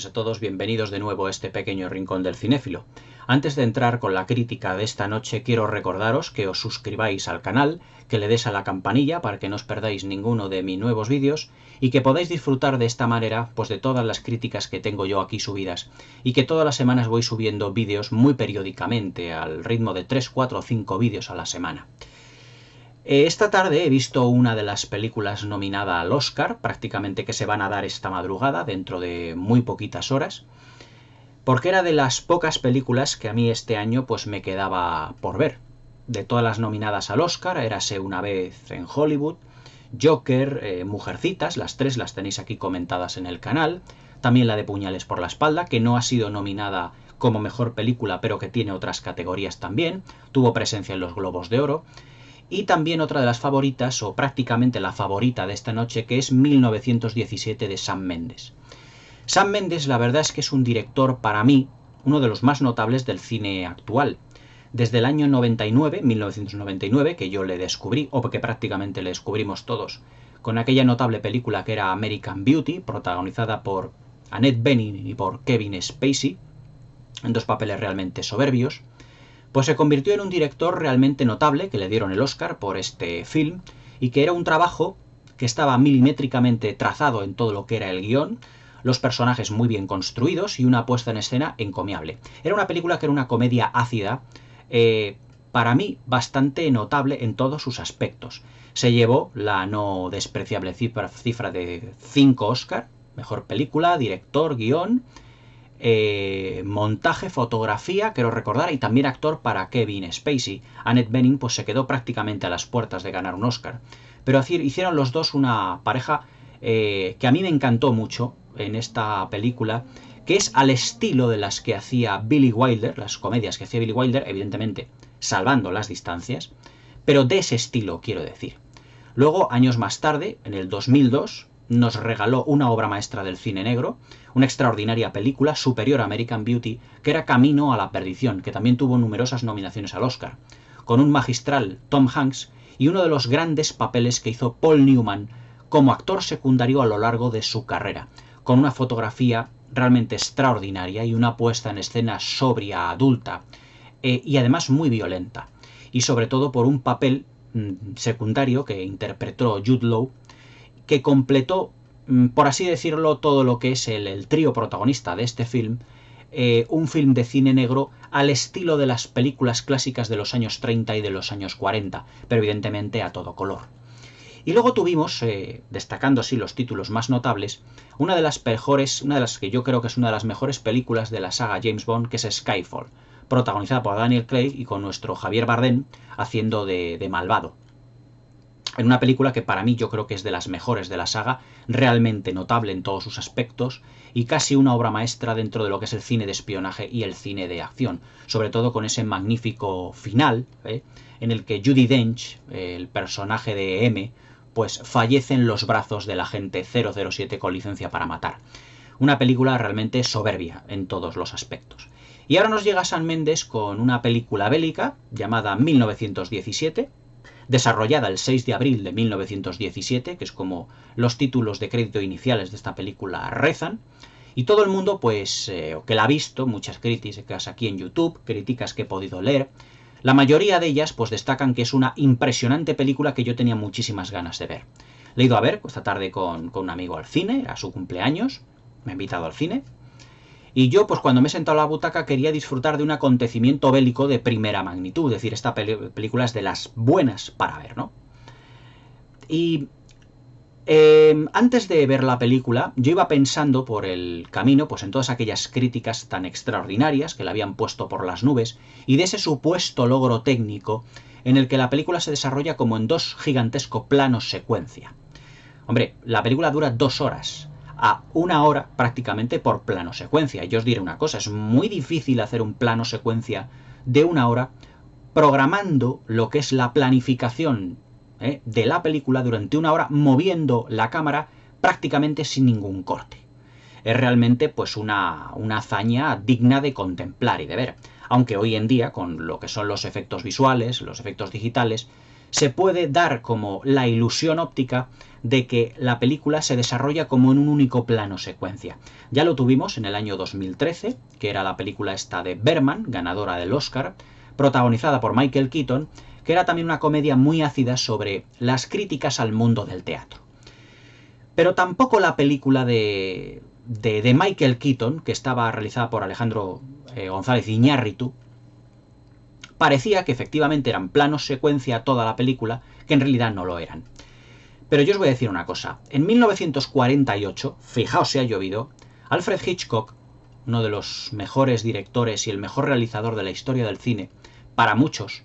a todos, bienvenidos de nuevo a este pequeño rincón del cinéfilo. Antes de entrar con la crítica de esta noche, quiero recordaros que os suscribáis al canal, que le des a la campanilla para que no os perdáis ninguno de mis nuevos vídeos y que podáis disfrutar de esta manera pues de todas las críticas que tengo yo aquí subidas y que todas las semanas voy subiendo vídeos muy periódicamente al ritmo de 3, 4 o 5 vídeos a la semana. Esta tarde he visto una de las películas nominada al Oscar, prácticamente que se van a dar esta madrugada, dentro de muy poquitas horas, porque era de las pocas películas que a mí este año pues me quedaba por ver. De todas las nominadas al Oscar, Érase una vez en Hollywood, Joker, Mujercitas, las tres las tenéis aquí comentadas en el canal, también la de Puñales por la espalda, que no ha sido nominada como mejor película, pero que tiene otras categorías también, tuvo presencia en los Globos de Oro. Y también otra de las favoritas, o prácticamente la favorita de esta noche, que es 1917 de Sam Mendes. Sam Mendes, la verdad es que es un director, para mí, uno de los más notables del cine actual. Desde el año 99, 1999, que yo le descubrí, o que prácticamente le descubrimos todos, con aquella notable película que era American Beauty, protagonizada por Annette Bening y por Kevin Spacey, en dos papeles realmente soberbios, pues se convirtió en un director realmente notable, que le dieron el Oscar por este film, y que era un trabajo que estaba milimétricamente trazado en todo lo que era el guión, los personajes muy bien construidos y una puesta en escena encomiable. Era una película que era una comedia ácida, para mí bastante notable en todos sus aspectos. Se llevó la no despreciable cifra de 5 Oscar, mejor película, director, guión, montaje, fotografía, quiero recordar, y también actor para Kevin Spacey. Annette Bening pues se quedó prácticamente a las puertas de ganar un Oscar, pero hicieron los dos una pareja que a mí me encantó mucho en esta película, que es al estilo de las que hacía Billy Wilder, las comedias que hacía Billy Wilder, evidentemente salvando las distancias, pero de ese estilo quiero decir. Luego, años más tarde, en el 2002, nos regaló una obra maestra del cine negro, una extraordinaria película, Superior a American Beauty, que era Camino a la perdición, que también tuvo numerosas nominaciones al Oscar, con un magistral Tom Hanks y uno de los grandes papeles que hizo Paul Newman como actor secundario a lo largo de su carrera, con una fotografía realmente extraordinaria y una puesta en escena sobria, adulta, y además muy violenta, y sobre todo por un papel secundario que interpretó Jude Law, que completó, por así decirlo, todo lo que es el trío protagonista de este film, un film de cine negro al estilo de las películas clásicas de los años 30 y de los años 40, pero evidentemente a todo color. Y luego tuvimos, destacando así los títulos más notables, una de las que yo creo que es una de las mejores películas de la saga James Bond, que es Skyfall, protagonizada por Daniel Craig y con nuestro Javier Bardem haciendo de malvado. En una película que para mí yo creo que es de las mejores de la saga, realmente notable en todos sus aspectos y casi una obra maestra dentro de lo que es el cine de espionaje y el cine de acción, sobre todo con ese magnífico final, en el que Judi Dench, el personaje de M, pues fallece en los brazos del agente 007 con licencia para matar. Una película realmente soberbia en todos los aspectos. Y ahora nos llega Sam Mendes con una película bélica llamada 1917, desarrollada el 6 de abril de 1917, que es como los títulos de crédito iniciales de esta película rezan, y todo el mundo pues que la ha visto, muchas críticas aquí en YouTube, críticas que he podido leer, la mayoría de ellas pues destacan que es una impresionante película que yo tenía muchísimas ganas de ver. La he ido a ver esta tarde con un amigo al cine, a su cumpleaños, me ha invitado al cine, y yo, pues cuando me he sentado a la butaca, quería disfrutar de un acontecimiento bélico de primera magnitud. Es decir, esta película es de las buenas para ver, ¿no? Y antes de ver la película, yo iba pensando por el camino, pues en todas aquellas críticas tan extraordinarias que la habían puesto por las nubes, y de ese supuesto logro técnico en el que la película se desarrolla como en dos gigantescos planos secuencia. Hombre, la película dura 2 horas. A 1 hora prácticamente por plano secuencia. Y yo os diré una cosa, es muy difícil hacer un plano secuencia de 1 hora programando lo que es la planificación de la película durante 1 hora, moviendo la cámara prácticamente sin ningún corte. Es realmente pues una hazaña digna de contemplar y de ver. Aunque hoy en día, con lo que son los efectos visuales, los efectos digitales, se puede dar como la ilusión óptica de que la película se desarrolla como en un único plano secuencia. Ya lo tuvimos en el año 2013, que era la película esta de Berman, ganadora del Oscar, protagonizada por Michael Keaton, que era también una comedia muy ácida sobre las críticas al mundo del teatro. Pero tampoco la película de Michael Keaton, que estaba realizada por Alejandro González Iñárritu, parecía que efectivamente eran planos secuencia toda la película, que en realidad no lo eran. Pero yo os voy a decir una cosa. En 1948, fijaos si ha llovido, Alfred Hitchcock, uno de los mejores directores y el mejor realizador de la historia del cine, para muchos,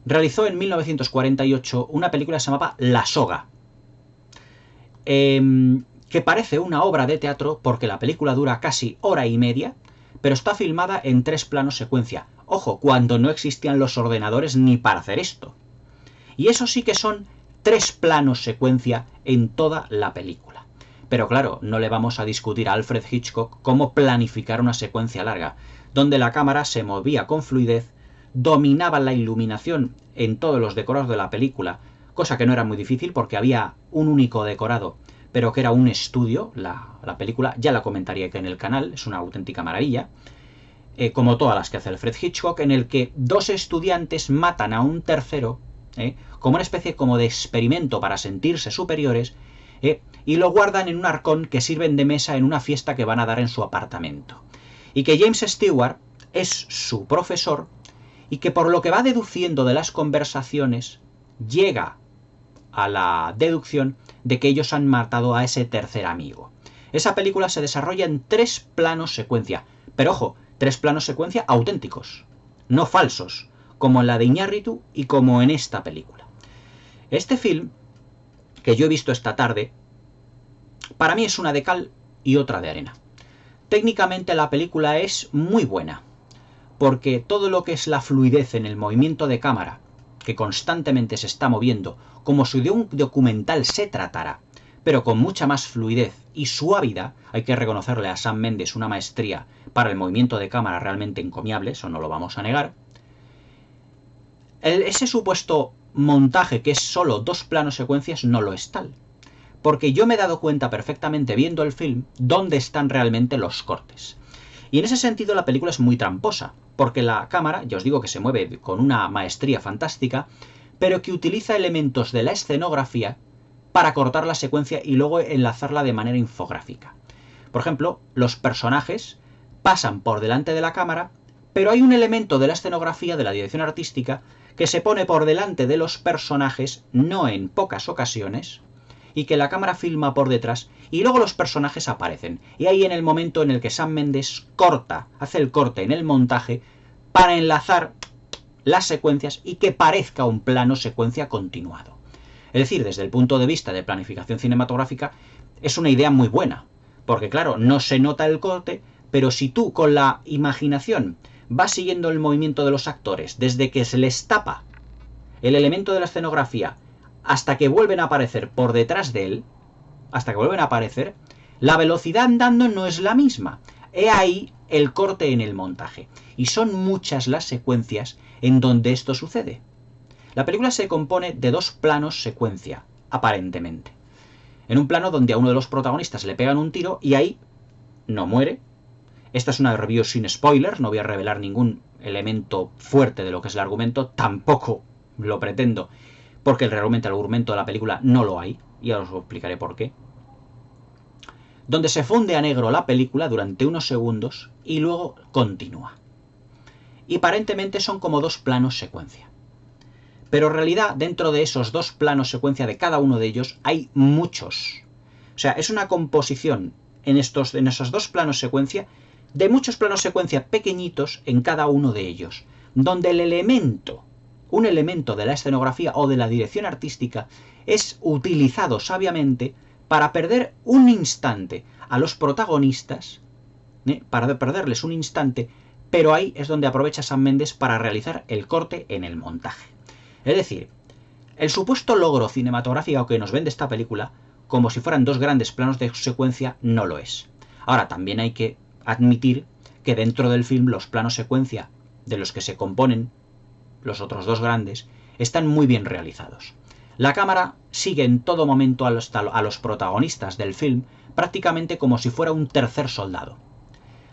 realizó en 1948 una película que se llamaba La Soga, que parece una obra de teatro porque la película dura casi hora y media, pero está filmada en 3 planos secuencia. Ojo, cuando no existían los ordenadores ni para hacer esto. Y eso sí que son 3 planos secuencia en toda la película. Pero claro, no le vamos a discutir a Alfred Hitchcock cómo planificar una secuencia larga, donde la cámara se movía con fluidez, dominaba la iluminación en todos los decorados de la película, cosa que no era muy difícil porque había un único decorado, pero que era un estudio. La película ya la comentaría aquí en el canal, es una auténtica maravilla, como todas las que hace Alfred Hitchcock, en el que 2 estudiantes matan a un tercero, como una especie como de experimento para sentirse superiores, y lo guardan en un arcón que sirven de mesa en una fiesta que van a dar en su apartamento. Y que James Stewart es su profesor, y que por lo que va deduciendo de las conversaciones, llega a la deducción de que ellos han matado a ese tercer amigo. Esa película se desarrolla en 3 planos secuencia, pero ojo, 3 planos secuencia auténticos, no falsos, como en la de Iñárritu y como en esta película. Este film, que yo he visto esta tarde, para mí es una de cal y otra de arena. Técnicamente la película es muy buena, porque todo lo que es la fluidez en el movimiento de cámara, que constantemente se está moviendo, como si de un documental se tratara, pero con mucha más fluidez y suavidad. Hay que reconocerle a Sam Mendes una maestría para el movimiento de cámara realmente encomiable, eso no lo vamos a negar. Ese supuesto montaje que es solo 2 planos secuencias no lo es tal, porque yo me he dado cuenta perfectamente viendo el film dónde están realmente los cortes. Y en ese sentido la película es muy tramposa, porque la cámara, ya os digo que se mueve con una maestría fantástica, pero que utiliza elementos de la escenografía para cortar la secuencia y luego enlazarla de manera infográfica. Por ejemplo, los personajes pasan por delante de la cámara, pero hay un elemento de la escenografía, de la dirección artística, que se pone por delante de los personajes, no en pocas ocasiones, y que la cámara filma por detrás, y luego los personajes aparecen. Y ahí en el momento en el que Sam Mendes hace el corte en el montaje, para enlazar las secuencias y que parezca un plano secuencia continuado. Es decir, desde el punto de vista de planificación cinematográfica, es una idea muy buena, porque claro, no se nota el corte, pero si tú con la imaginación vas siguiendo el movimiento de los actores, desde que se les tapa el elemento de la escenografía hasta que vuelven a aparecer por detrás de él, la velocidad andando no es la misma. He ahí el corte en el montaje. Y son muchas las secuencias en donde esto sucede. La película se compone de 2 planos secuencia, aparentemente. En un plano donde a uno de los protagonistas le pegan un tiro y ahí no muere. Esta es una review sin spoilers, no voy a revelar ningún elemento fuerte de lo que es el argumento, tampoco lo pretendo, porque realmente el argumento de la película no lo hay, y ahora os explicaré por qué. Donde se funde a negro la película durante unos segundos y luego continúa. Y aparentemente son como 2 planos secuencia. Pero en realidad dentro de esos 2 planos secuencia de cada uno de ellos hay muchos. O sea, es una composición en esos 2 planos secuencia de muchos planos secuencia pequeñitos en cada uno de ellos, donde un elemento de la escenografía o de la dirección artística es utilizado sabiamente para perder un instante a los protagonistas, para perderles un instante, pero ahí es donde aprovecha Sam Mendes para realizar el corte en el montaje. Es decir, el supuesto logro cinematográfico que nos vende esta película, como si fueran 2 grandes planos de secuencia, no lo es. Ahora, también hay que admitir que dentro del film los planos secuencia de los que se componen los otros 2 grandes están muy bien realizados. La cámara sigue en todo momento a los protagonistas del film prácticamente como si fuera un tercer soldado.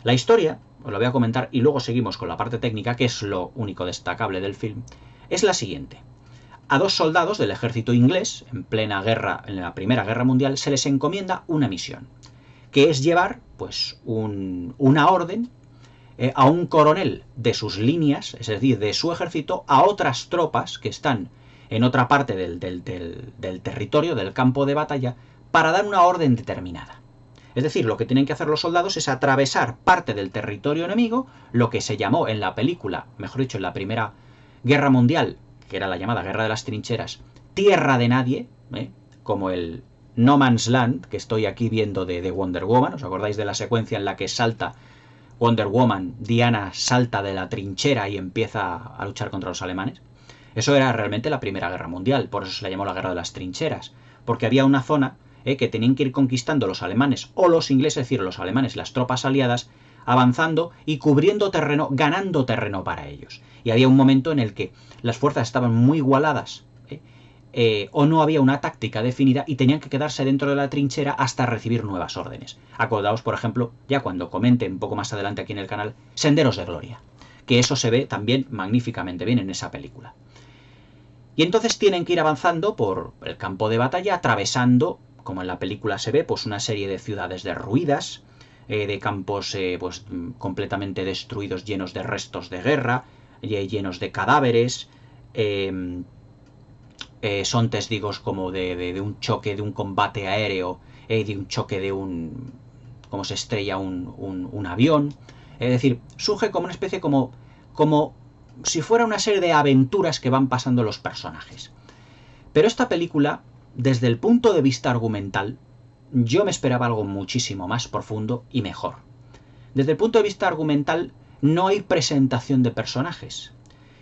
La historia, os lo voy a comentar y luego seguimos con la parte técnica, que es lo único destacable del film, es la siguiente. A 2 soldados del ejército inglés, en plena guerra, en la Primera Guerra Mundial, se les encomienda una misión, que es llevar pues una orden a un coronel de sus líneas, es decir, de su ejército, a otras tropas que están en otra parte del territorio, del campo de batalla, para dar una orden determinada. Es decir, lo que tienen que hacer los soldados es atravesar parte del territorio enemigo, lo que se llamó en la película, mejor dicho, en la Primera Guerra Mundial, que era la llamada Guerra de las Trincheras, tierra de nadie, como el No Man's Land, que estoy aquí viendo de Wonder Woman. ¿Os acordáis de la secuencia en la que salta Wonder Woman, Diana salta de la trinchera y empieza a luchar contra los alemanes? Eso era realmente la Primera Guerra Mundial, por eso se la llamó la Guerra de las Trincheras, porque había una zona que tenían que ir conquistando los alemanes o los ingleses, es decir, los alemanes, las tropas aliadas, avanzando y cubriendo terreno, ganando terreno para ellos. Y había un momento en el que las fuerzas estaban muy igualadas o no había una táctica definida y tenían que quedarse dentro de la trinchera hasta recibir nuevas órdenes. Acordaos, por ejemplo, ya cuando comente un poco más adelante aquí en el canal, Senderos de Gloria, que eso se ve también magníficamente bien en esa película. Y entonces tienen que ir avanzando por el campo de batalla, atravesando, como en la película se ve, pues una serie de ciudades derruidas, de campos pues completamente destruidos, llenos de restos de guerra, llenos de cadáveres. Son testigos como de un choque, de un combate aéreo, de un choque de como se estrella un avión. Es decir, surge como una especie como si fuera una serie de aventuras que van pasando los personajes. Pero esta película, desde el punto de vista argumental, yo me esperaba algo muchísimo más profundo y mejor. Desde el punto de vista argumental, no hay presentación de personajes.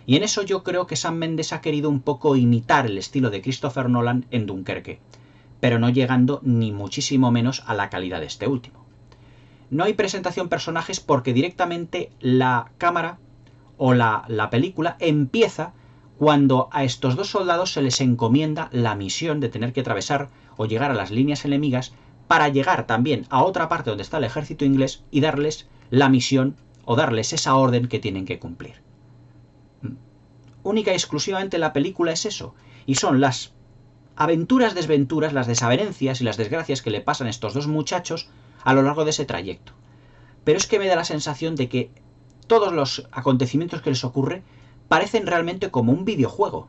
Y en eso yo creo que Sam Mendes ha querido un poco imitar el estilo de Christopher Nolan en Dunkerque, pero no llegando ni muchísimo menos a la calidad de este último. No hay presentación de personajes porque directamente la cámara o la película empieza cuando a estos 2 soldados se les encomienda la misión de tener que atravesar o llegar a las líneas enemigas para llegar también a otra parte donde está el ejército inglés y darles la misión o darles esa orden que tienen que cumplir. Única y exclusivamente la película es eso, y son las aventuras, desventuras, las desavenencias y las desgracias que le pasan a estos 2 muchachos a lo largo de ese trayecto. Pero es que me da la sensación de que todos los acontecimientos que les ocurre parecen realmente como un videojuego.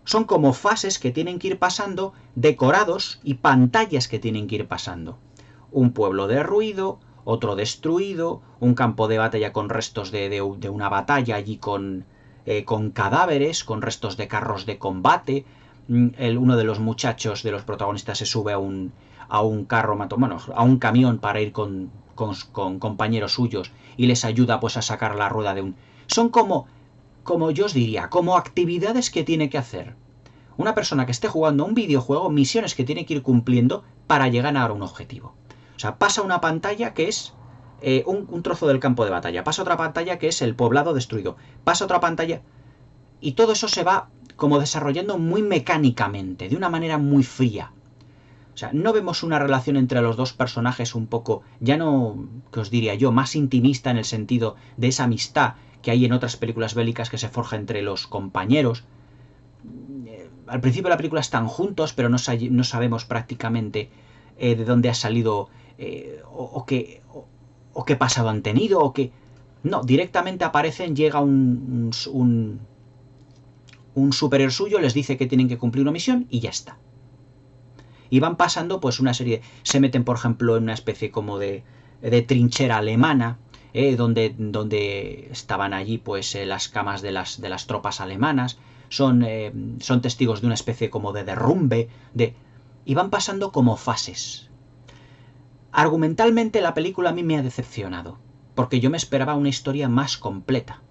Son como fases que tienen que ir pasando, decorados y pantallas que tienen que ir pasando. Un pueblo derruido, otro destruido, un campo de batalla con restos de una batalla allí con cadáveres, con restos de carros de combate. Uno de los muchachos, de los protagonistas, se sube a un carro, bueno, a un camión para ir con compañeros suyos y les ayuda pues a sacar la rueda de un... Son como yo os diría, como actividades que tiene que hacer una persona que esté jugando un videojuego, misiones que tiene que ir cumpliendo para llegar a un objetivo. O sea, pasa una pantalla que es un trozo del campo de batalla, pasa otra pantalla que es el poblado destruido, pasa otra pantalla y todo eso se va como desarrollando muy mecánicamente, de una manera muy fría. O sea, no vemos una relación entre los 2 personajes un poco, ya no, que os diría yo, más intimista en el sentido de esa amistad que hay en otras películas bélicas que se forja entre los compañeros. Al principio de la película están juntos, pero no sabemos prácticamente de dónde ha salido o qué pasado han tenido, o qué... No, directamente aparecen, llega un superior suyo, les dice que tienen que cumplir una misión y ya está. Y van pasando pues una serie... Se meten, por ejemplo, en una especie como de trinchera alemana, donde estaban allí pues las camas de las tropas alemanas. Son testigos de una especie como de derrumbe, y van pasando como fases. Argumentalmente la película a mí me ha decepcionado, porque yo me esperaba una historia más completa.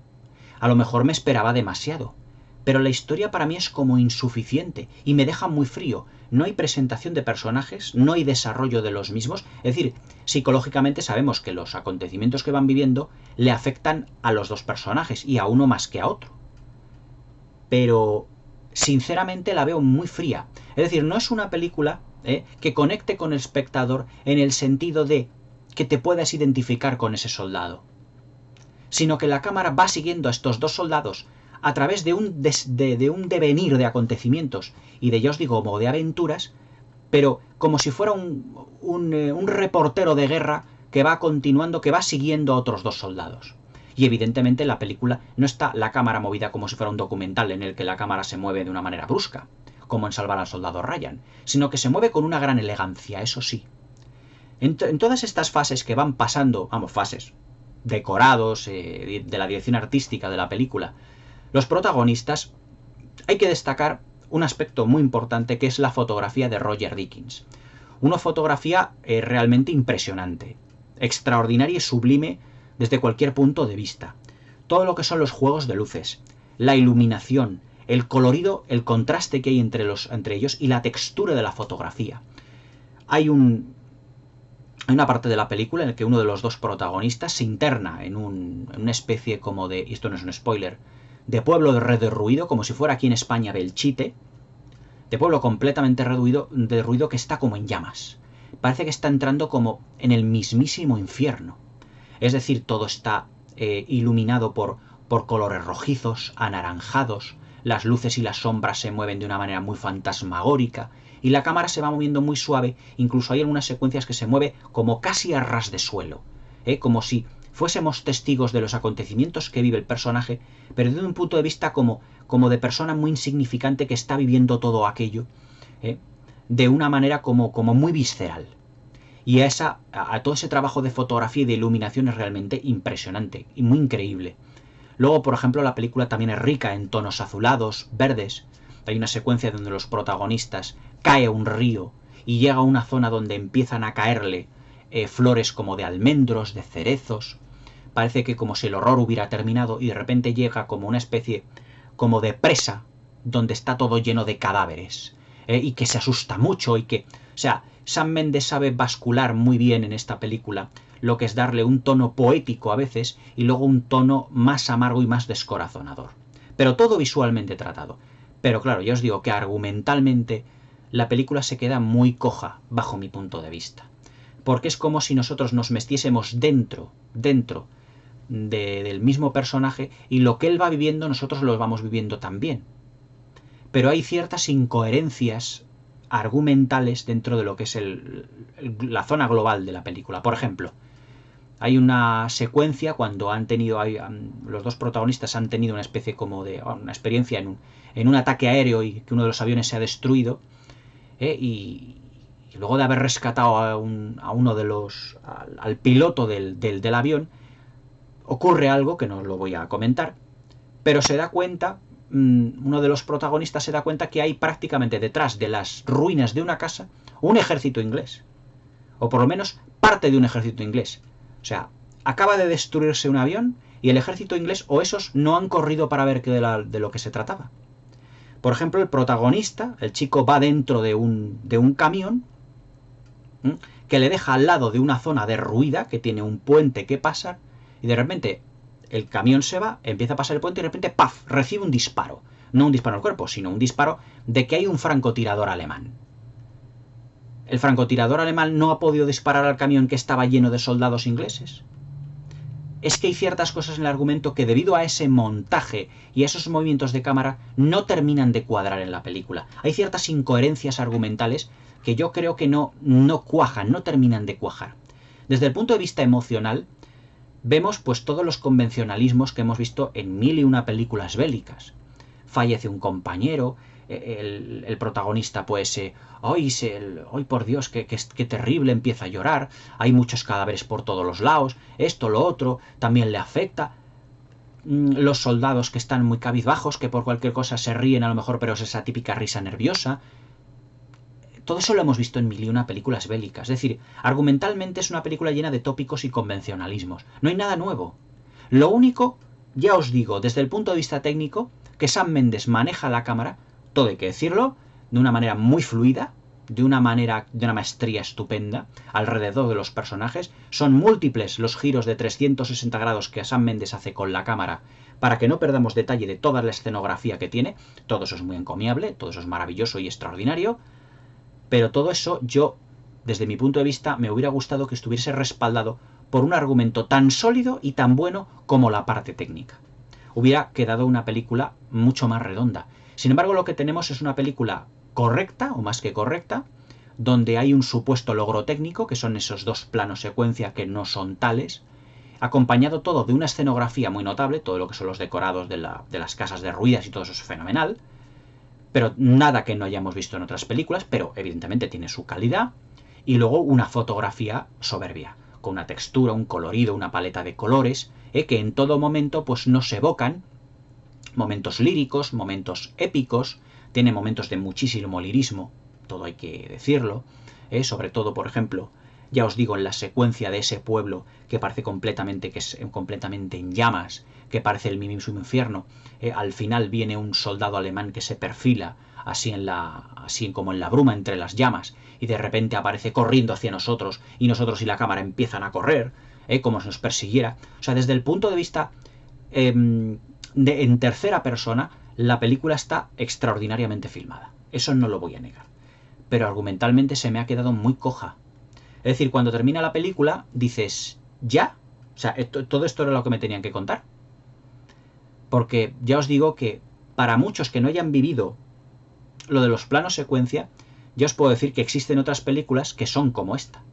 A lo mejor me esperaba demasiado, pero la historia para mí es como insuficiente y me deja muy frío. No hay presentación de personajes, no hay desarrollo de los mismos. Es decir, psicológicamente sabemos que los acontecimientos que van viviendo le afectan a los 2 personajes y a uno más que a otro. Pero sinceramente la veo muy fría. Es decir, no es una película que conecte con el espectador en el sentido de que te puedas identificar con ese soldado, sino que la cámara va siguiendo a estos dos soldados a través de un devenir de acontecimientos y de, ya os digo, como de aventuras, pero como si fuera un reportero de guerra que va continuando, que va siguiendo a otros dos soldados. Y evidentemente en la película no está la cámara movida como si fuera un documental en el que la cámara se mueve de una manera brusca, como en Salvar al Soldado Ryan, sino que se mueve con una gran elegancia, eso sí. En todas estas fases que van pasando, vamos, fases, decorados, de la dirección artística de la película, los protagonistas, hay que destacar un aspecto muy importante que es la fotografía de Roger Deakins. Una fotografía realmente impresionante, extraordinaria y sublime desde cualquier punto de vista. Todo lo que son los juegos de luces, la iluminación, el colorido, el contraste que hay entre ellos y la textura de la fotografía. Hay una parte de la película en la que uno de los dos protagonistas se interna en una especie como de, y esto no es un spoiler, de pueblo de ruido, como si fuera aquí en España Belchite, de pueblo completamente derruido que está como en llamas. Parece que está entrando como en el mismísimo infierno. Es decir, todo está iluminado por colores rojizos, anaranjados, las luces y las sombras se mueven de una manera muy fantasmagórica, y la cámara se va moviendo muy suave, incluso hay algunas secuencias que se mueve como casi a ras de suelo, como si fuésemos testigos de los acontecimientos que vive el personaje, pero desde un punto de vista como de persona muy insignificante que está viviendo todo aquello, de una manera como muy visceral. Y a todo ese trabajo de fotografía y de iluminación es realmente impresionante y muy increíble. Luego, por ejemplo, la película también es rica en tonos azulados, verdes. Hay una secuencia donde los protagonistas cae a un río y llega a una zona donde empiezan a caerle flores como de almendros, de cerezos. Parece que como si el horror hubiera terminado y de repente llega como una especie como de presa donde está todo lleno de cadáveres, y que se asusta mucho y que... O sea, Sam Mendes sabe bascular muy bien en esta película lo que es darle un tono poético a veces y luego un tono más amargo y más descorazonador. Pero todo visualmente tratado. Pero claro, ya os digo que argumentalmente la película se queda muy coja bajo mi punto de vista. Porque es como si nosotros nos metiésemos dentro del mismo personaje y lo que él va viviendo nosotros lo vamos viviendo también. Pero hay ciertas incoherencias argumentales dentro de lo que es la zona global de la película. Por ejemplo, hay una secuencia cuando los dos protagonistas han tenido una especie como de una experiencia en un ataque aéreo y que uno de los aviones se ha destruido, y luego de haber rescatado a uno de al piloto del avión, ocurre algo que no os lo voy a comentar, pero se da cuenta, uno de los protagonistas se da cuenta que hay prácticamente detrás de las ruinas de una casa un ejército inglés, o por lo menos parte de un ejército inglés. O sea, acaba de destruirse un avión y el ejército inglés o esos no han corrido para ver de lo que se trataba. Por ejemplo, el protagonista, el chico, va dentro de un camión que le deja al lado de una zona derruida que tiene un puente que pasar y de repente el camión se va, empieza a pasar el puente y de repente ¡paf!, recibe un disparo. No un disparo al cuerpo, sino un disparo de que hay un francotirador alemán. ¿El francotirador alemán no ha podido disparar al camión que estaba lleno de soldados ingleses? Es que hay ciertas cosas en el argumento que debido a ese montaje y a esos movimientos de cámara no terminan de cuadrar en la película. Hay ciertas incoherencias argumentales que yo creo que no cuajan, no terminan de cuajar. Desde el punto de vista emocional, vemos pues todos los convencionalismos que hemos visto en 1001 películas bélicas. Fallece un compañero, el protagonista pues ¡ay por Dios, qué terrible!, empieza a llorar, hay muchos cadáveres por todos los lados, esto, lo otro, también le afecta. Los soldados que están muy cabizbajos, que por cualquier cosa se ríen a lo mejor, pero es esa típica risa nerviosa. Todo eso lo hemos visto en 1001 películas bélicas. Es decir, argumentalmente es una película llena de tópicos y convencionalismos. No hay nada nuevo. Lo único, ya os digo, desde el punto de vista técnico, que Sam Mendes maneja la cámara, todo hay que decirlo, de una manera muy fluida, de una manera, de una maestría estupenda alrededor de los personajes. Son múltiples los giros de 360 grados que Sam Mendes hace con la cámara para que no perdamos detalle de toda la escenografía que tiene. Todo eso es muy encomiable, todo eso es maravilloso y extraordinario, pero todo eso yo, desde mi punto de vista, me hubiera gustado que estuviese respaldado por un argumento tan sólido y tan bueno como la parte técnica. Hubiera quedado una película mucho más redonda. Sin embargo, lo que tenemos es una película correcta, o más que correcta, donde hay un supuesto logro técnico, que son esos dos planos secuencia que no son tales, acompañado todo de una escenografía muy notable, todo lo que son los decorados de las casas derruidas y todo eso es fenomenal, pero nada que no hayamos visto en otras películas, pero evidentemente tiene su calidad, y luego una fotografía soberbia, con una textura, un colorido, una paleta de colores, que en todo momento pues nos evocan momentos líricos, momentos épicos, tiene momentos de muchísimo lirismo, todo hay que decirlo, sobre todo, por ejemplo, ya os digo, en la secuencia de ese pueblo que parece completamente, que es completamente en llamas, que parece el mismo infierno, al final viene un soldado alemán que se perfila así como en la bruma entre las llamas, y de repente aparece corriendo hacia nosotros, y nosotros y la cámara empiezan a correr, como si nos persiguiera. O sea, desde el punto de vista en tercera persona, la película está extraordinariamente filmada. Eso no lo voy a negar. Pero argumentalmente se me ha quedado muy coja. Es decir, cuando termina la película, dices, ¿ya? O sea, todo esto era lo que me tenían que contar. Porque ya os digo que para muchos que no hayan vivido lo de los planos secuencia, ya os puedo decir que existen otras películas que son como esta.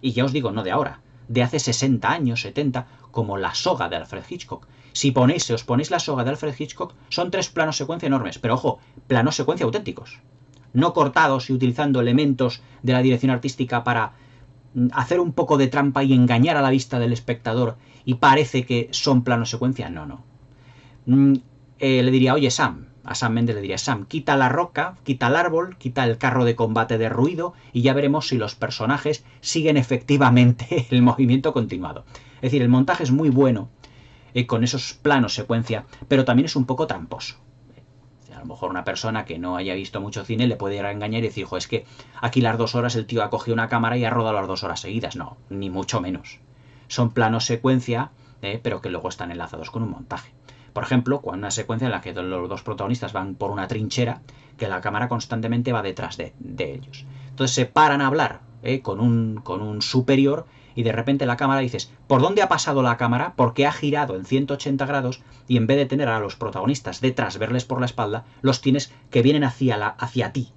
Y ya os digo, no de ahora, de hace 60 años, 70, como La soga de Alfred Hitchcock. Si os ponéis La soga de Alfred Hitchcock, son 3 planos secuencia enormes, pero ojo, planos secuencia auténticos. No cortados y utilizando elementos de la dirección artística para hacer un poco de trampa y engañar a la vista del espectador y parece que son planos secuencia. No. Le diría, oye Sam, a Sam Mendes le diría, Sam, quita la roca, quita el árbol, quita el carro de combate derruido y ya veremos si los personajes siguen efectivamente el movimiento continuado. Es decir, el montaje es muy bueno con esos planos secuencia, pero también es un poco tramposo. A lo mejor una persona que no haya visto mucho cine le puede ir a engañar y decir, es que aquí las 2 horas el tío ha cogido una cámara y ha rodado las 2 horas seguidas. No, ni mucho menos. Son planos secuencia, pero que luego están enlazados con un montaje. Por ejemplo, cuando una secuencia en la que los 2 protagonistas van por una trinchera, que la cámara constantemente va detrás de ellos. Entonces se paran a hablar con un superior y de repente la cámara dices, ¿por dónde ha pasado la cámara? Porque ha girado en 180 grados y en vez de tener a los protagonistas detrás, verles por la espalda, los tienes que vienen hacia ti.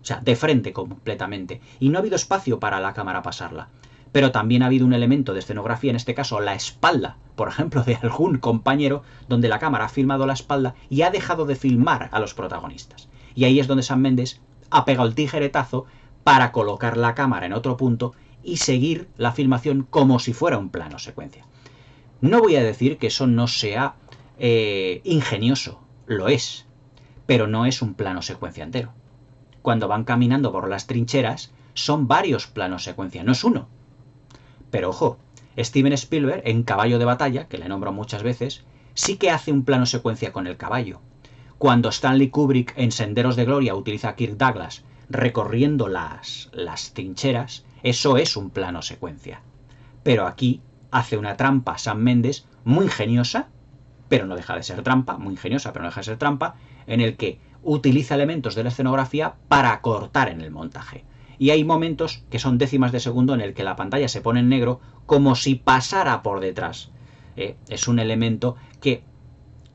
O sea, de frente completamente. Y no ha habido espacio para la cámara pasarla. Pero también ha habido un elemento de escenografía, en este caso la espalda, por ejemplo, de algún compañero, donde la cámara ha filmado la espalda y ha dejado de filmar a los protagonistas. Y ahí es donde Sam Mendes ha pegado el tijeretazo para colocar la cámara en otro punto y seguir la filmación como si fuera un plano secuencia. No voy a decir que eso no sea ingenioso, lo es, pero no es un plano secuencia entero. Cuando van caminando por las trincheras, son varios planos secuencia, no es uno. Pero ojo, Steven Spielberg en Caballo de Batalla, que le nombro muchas veces, sí que hace un plano secuencia con el caballo. Cuando Stanley Kubrick en Senderos de Gloria utiliza a Kirk Douglas recorriendo las trincheras, eso es un plano secuencia. Pero aquí hace una trampa Sam Mendes muy ingeniosa, pero no deja de ser trampa, muy ingeniosa, pero no deja de ser trampa, en el que utiliza elementos de la escenografía para cortar en el montaje. Y hay momentos que son décimas de segundo en el que la pantalla se pone en negro como si pasara por detrás. Es un elemento que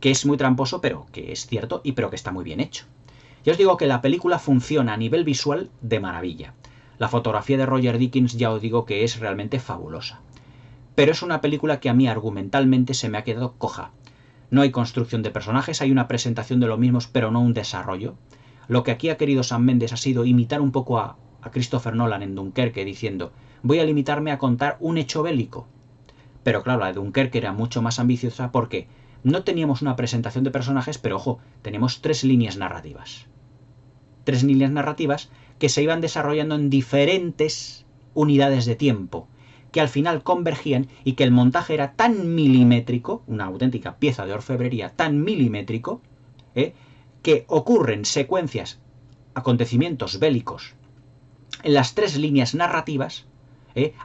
es muy tramposo, pero que es cierto y pero que está muy bien hecho. Ya os digo que la película funciona a nivel visual de maravilla. La fotografía de Roger Deakins ya os digo que es realmente fabulosa. Pero es una película que a mí argumentalmente se me ha quedado coja. No hay construcción de personajes, hay una presentación de los mismos, pero no un desarrollo. Lo que aquí ha querido Sam Mendes ha sido imitar un poco a Christopher Nolan en Dunkerque, diciendo, voy a limitarme a contar un hecho bélico. Pero claro, la de Dunkerque era mucho más ambiciosa porque no teníamos una presentación de personajes, pero ojo, tenemos 3 líneas narrativas. 3 líneas narrativas que se iban desarrollando en diferentes unidades de tiempo, que al final convergían y que el montaje era tan milimétrico, una auténtica pieza de orfebrería tan milimétrico, que ocurren secuencias, acontecimientos bélicos en las tres líneas narrativas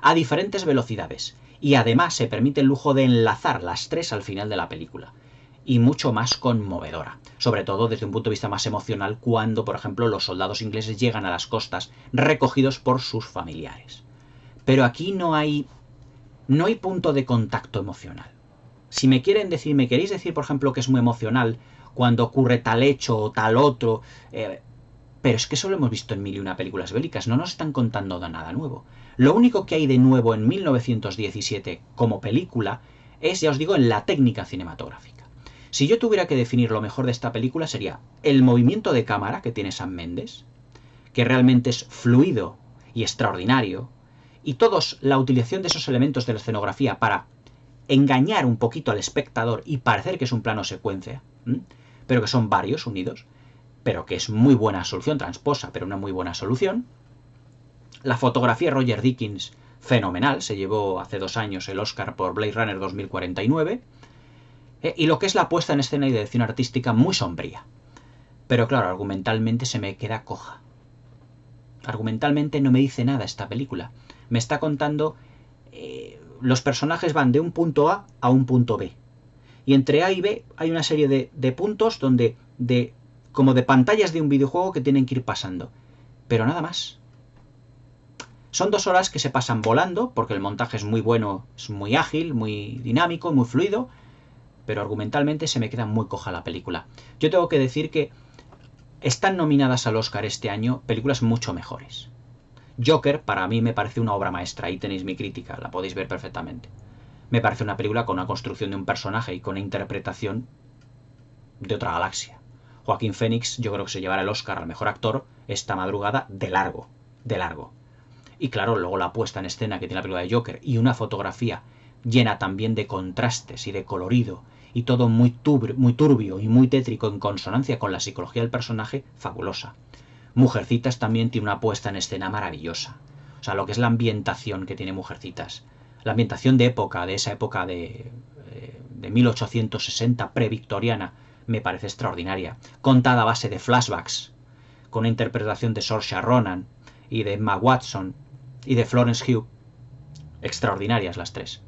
a diferentes velocidades. Y además se permite el lujo de enlazar las tres al final de la película. Y mucho más conmovedora, sobre todo desde un punto de vista más emocional cuando, por ejemplo, los soldados ingleses llegan a las costas recogidos por sus familiares. Pero aquí no hay punto de contacto emocional. Si me queréis decir, por ejemplo, que es muy emocional cuando ocurre tal hecho o tal otro, pero es que eso lo hemos visto en mil y una películas bélicas, no nos están contando nada nuevo. Lo único que hay de nuevo en 1917 como película es, ya os digo, en la técnica cinematográfica. Si yo tuviera que definir lo mejor de esta película sería el movimiento de cámara que tiene Sam Mendes, que realmente es fluido y extraordinario, y la utilización de esos elementos de la escenografía para engañar un poquito al espectador y parecer que es un plano secuencia, pero que son varios unidos, pero que es muy buena solución, transposa, pero una muy buena solución. La fotografía de Roger Deakins, fenomenal, se llevó hace 2 años el Oscar por Blade Runner 2049, y lo que es la puesta en escena y dirección artística muy sombría. Pero claro, argumentalmente se me queda coja. Argumentalmente no me dice nada esta película. Me está contando... los personajes van de un punto a un punto B. Y entre A y B hay una serie de puntos donde... como de pantallas de un videojuego que tienen que ir pasando. Pero nada más. Son 2 horas que se pasan volando, porque el montaje es muy bueno, es muy ágil, muy dinámico, muy fluido, pero argumentalmente se me queda muy coja la película. Yo tengo que decir que están nominadas al Oscar este año películas mucho mejores. Joker, para mí, me parece una obra maestra, ahí tenéis mi crítica, la podéis ver perfectamente. Me parece una película con una construcción de un personaje y con una interpretación de otra galaxia. Joaquín Phoenix yo creo que se llevará el Oscar al mejor actor esta madrugada de largo, de largo. Y claro, luego la puesta en escena que tiene la película de Joker y una fotografía llena también de contrastes y de colorido y todo muy turbio y muy tétrico en consonancia con la psicología del personaje, fabulosa. Mujercitas también tiene una puesta en escena maravillosa. O sea, lo que es la ambientación que tiene Mujercitas. La ambientación de esa época de 1860 previctoriana, me parece extraordinaria. Contada a base de flashbacks, con una interpretación de Saoirse Ronan y de Emma Watson y de Florence Pugh. Extraordinarias las tres.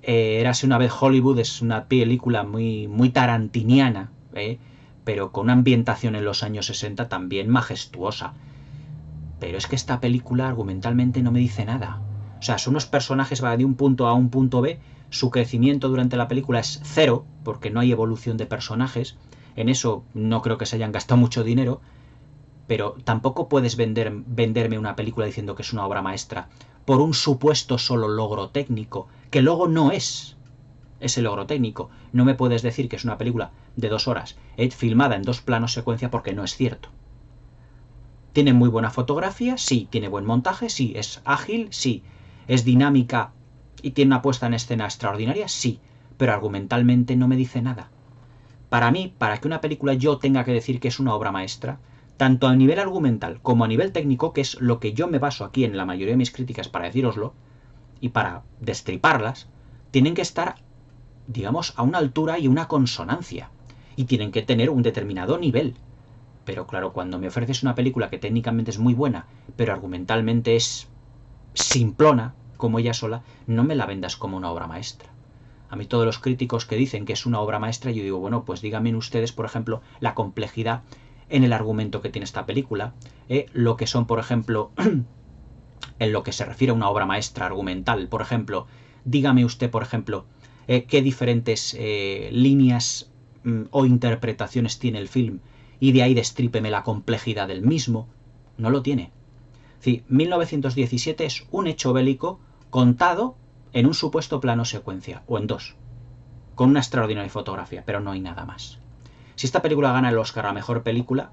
Érase una vez Hollywood es una película muy, muy tarantiniana, pero con una ambientación en los años 60 también majestuosa. Pero es que esta película argumentalmente no me dice nada. O sea, son unos personajes van de un punto a un punto B, su crecimiento durante la película es 0, porque no hay evolución de personajes. En eso no creo que se hayan gastado mucho dinero, pero tampoco puedes venderme una película diciendo que es una obra maestra por un supuesto solo logro técnico, que luego no es ese logro técnico. No me puedes decir que es una película de 2 horas filmada en 2 planos secuencia, porque no es cierto. ¿Tiene muy buena fotografía? Sí. ¿Tiene buen montaje? Sí. ¿Es ágil? Sí. ¿Es dinámica y tiene una puesta en escena extraordinaria? Sí. Pero argumentalmente no me dice nada. Para mí, para que una película yo tenga que decir que es una obra maestra, tanto a nivel argumental como a nivel técnico, que es lo que yo me baso aquí en la mayoría de mis críticas para decíroslo y para destriparlas, tienen que estar, digamos, a una altura y una consonancia. Y tienen que tener un determinado nivel. Pero claro, cuando me ofreces una película que técnicamente es muy buena, pero argumentalmente es simplona, como ella sola, no me la vendas como una obra maestra. A mí todos los críticos que dicen que es una obra maestra, yo digo, bueno, pues díganme ustedes, por ejemplo, la complejidad en el argumento que tiene esta película, lo que son, por ejemplo, en lo que se refiere a una obra maestra argumental, por ejemplo, dígame usted, por ejemplo, qué diferentes líneas o interpretaciones tiene el film, y de ahí destrípeme la complejidad del mismo. No lo tiene. Sí, 1917 es un hecho bélico contado en un supuesto plano secuencia, o en 2, con una extraordinaria fotografía, pero no hay nada más. Si esta película gana el Oscar a Mejor Película,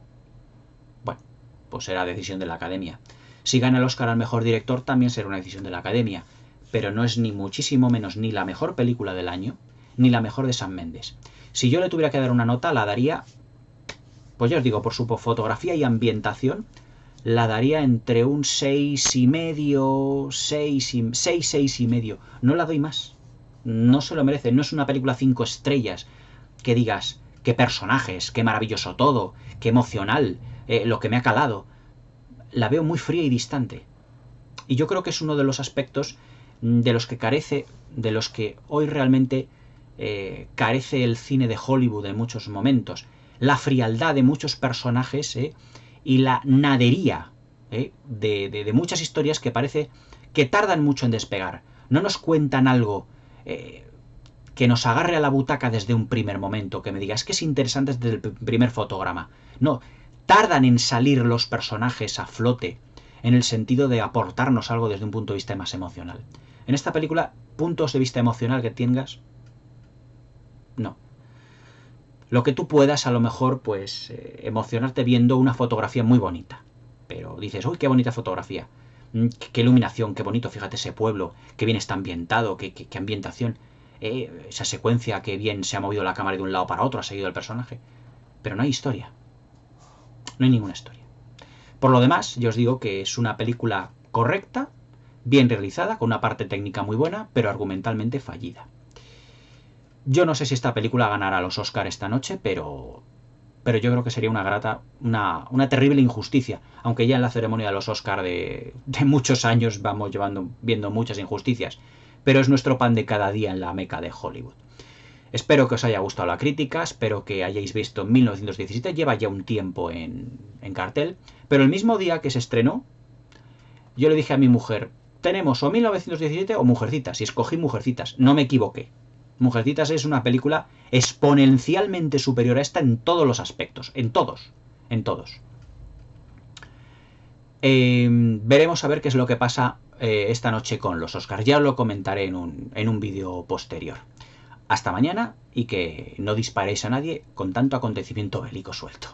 bueno, pues será decisión de la Academia. Si gana el Oscar al Mejor Director, también será una decisión de la Academia, pero no es ni muchísimo menos ni la mejor película del año, ni la mejor de Sam Mendes. Si yo le tuviera que dar una nota, la daría, pues ya os digo, por su fotografía y ambientación, la daría entre un 6,5, 6,5. No la doy más. No se lo merece. No es una película 5 estrellas que digas, qué personajes, qué maravilloso todo, qué emocional, lo que me ha calado. la veo muy fría y distante. Y yo creo que es uno de los aspectos de los que carece, de los que hoy realmente carece el cine de Hollywood en muchos momentos. La frialdad de muchos personajes y la nadería de muchas historias que parece que tardan mucho en despegar. No nos cuentan algo que nos agarre a la butaca desde un primer momento, que me diga, es que es interesante desde el primer fotograma. No, tardan en salir los personajes a flote, en el sentido de aportarnos algo desde un punto de vista más emocional. En esta película, puntos de vista emocional que tengas, no. Lo que tú puedas, a lo mejor, pues, emocionarte viendo una fotografía muy bonita. Pero dices, uy, qué bonita fotografía. Qué iluminación, qué bonito, fíjate ese pueblo, qué bien está ambientado, qué ambientación. Esa secuencia, que bien se ha movido la cámara de un lado para otro, ha seguido el personaje. Pero no hay historia. No hay ninguna historia. Por lo demás, yo os digo que es una película correcta, bien realizada, con una parte técnica muy buena, pero argumentalmente fallida. Yo no sé si esta película ganará los Oscar esta noche, pero yo creo que sería una terrible injusticia. Aunque ya en la ceremonia de los Oscar de muchos años vamos viendo muchas injusticias. Pero es nuestro pan de cada día en la meca de Hollywood. Espero que os haya gustado la crítica, espero que hayáis visto 1917, lleva ya un tiempo en cartel, pero el mismo día que se estrenó, yo le dije a mi mujer, tenemos o 1917 o Mujercitas, y escogí Mujercitas, no me equivoqué. Mujercitas es una película exponencialmente superior a esta en todos los aspectos, en todos. Veremos a ver qué es lo que pasa esta noche con los Oscars, ya os lo comentaré en un vídeo posterior. Hasta mañana y que no disparéis a nadie con tanto acontecimiento bélico suelto.